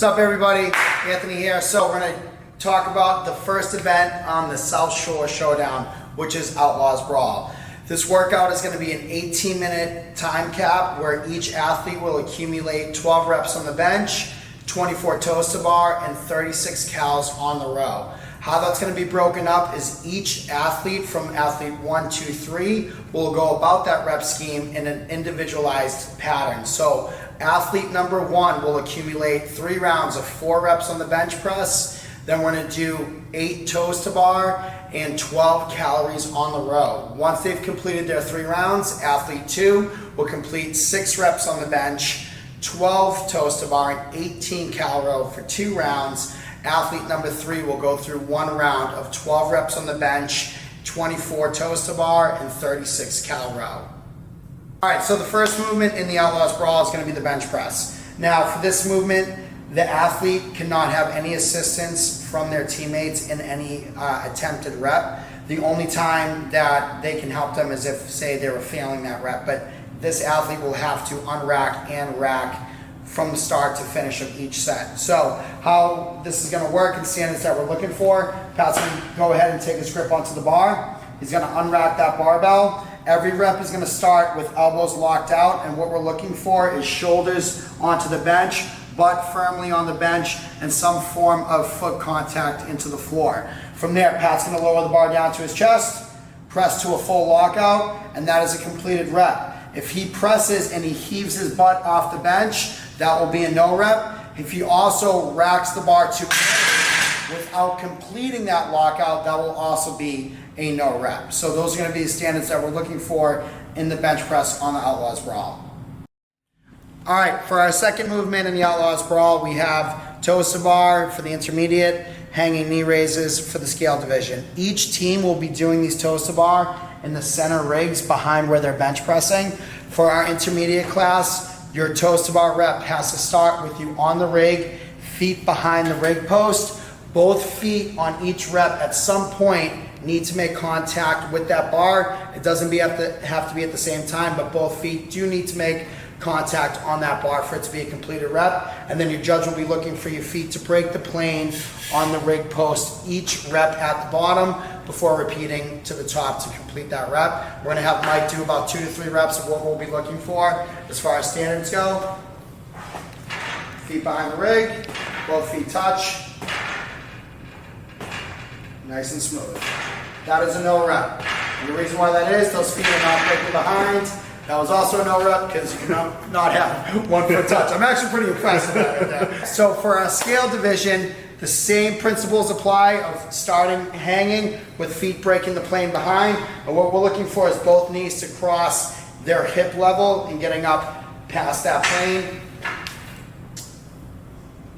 What's up, everybody? Anthony here. So we're going to talk about the first event on the South Shore Showdown, which is Outlaw's Brawl. This workout is going to be an 18-minute time cap where each athlete will accumulate 12 reps on the bench, 24 toes to bar, and 36 cals on the row. How that's going to be broken up is each athlete from athlete 1, 2, 3 will go about that rep scheme in an individualized pattern. So athlete number 1 will accumulate 3 rounds of 4 reps on the bench press. Then we're going to do 8 toes to bar and 12 calories on the row. Once they've completed their 3 rounds, athlete 2 will complete 6 reps on the bench, 12 toes to bar, and 18 cal row for 2 rounds. Athlete number 3 will go through 1 round of 12 reps on the bench, 24 toes to bar, and 36 cal row. All right, so the first movement in the Outlaws Brawl is going to be the bench press. Now, for this movement, the athlete cannot have any assistance from their teammates in any attempted rep. The only time that they can help them is if, say, they were failing that rep. But this athlete will have to unrack and rack from the start to finish of each set. So how this is going to work and standards that we're looking for, Pat's going to go ahead and take his grip onto the bar. He's going to unrack that barbell. Every rep is going to start with elbows locked out, and what we're looking for is shoulders onto the bench, butt firmly on the bench, and some form of foot contact into the floor. From there, Pat's going to lower the bar down to his chest, press to a full lockout, and that is a completed rep. If he presses and he heaves his butt off the bench, that will be a no rep. If he also racks the bar to without completing that lockout, that will also be a no rep. So those are going to be the standards that we're looking for in the bench press on the Outlaws Brawl. All right, for our second movement in the Outlaws Brawl, we have toes to bar for the intermediate, hanging knee raises for the scale division. Each team will be doing these toes to bar in the center rigs behind where they're bench pressing. For our intermediate class, your toes to bar rep has to start with you on the rig, feet behind the rig post. Both feet on each rep at some point need to make contact with that bar. It doesn't have to be at the same time, but both feet do need to make contact on that bar for it to be a completed rep. And then your judge will be looking for your feet to break the plane on the rig post each rep at the bottom before repeating to the top to complete that rep. We're going to have Mike do about 2 to 3 reps of what we'll be looking for as far as standards go. Feet behind the rig, both feet touch. Nice and smooth. That is a no rep. And the reason why that is, those feet are not breaking behind. That was also a no rep because you cannot have 1 foot touch. I'm actually pretty impressed with that right there. So for our scale division, the same principles apply of starting hanging with feet breaking the plane behind. And what we're looking for is both knees to cross their hip level and getting up past that plane.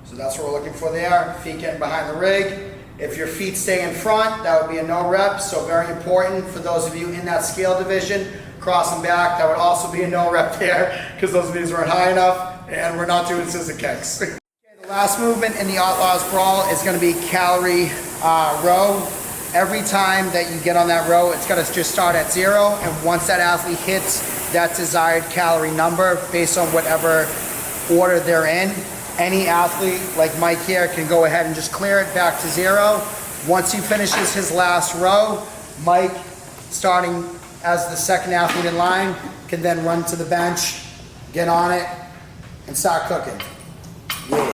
So that's what we're looking for there. Feet getting behind the rig. If your feet stay in front, that would be a no rep. So very important for those of you in that scale division. Crossing back, that would also be a no rep there because those knees weren't high enough and we're not doing scissor kicks. Okay, the last movement in the Outlaws Brawl is going to be calorie row. Every time that you get on that row, it's going to just start at 0, and once that athlete hits that desired calorie number based on whatever order they're in, any athlete like Mike here can go ahead and just clear it back to 0. Once he finishes his last row, Mike, starting as the second athlete in line, can then run to the bench, get on it, and start cooking. Yeah.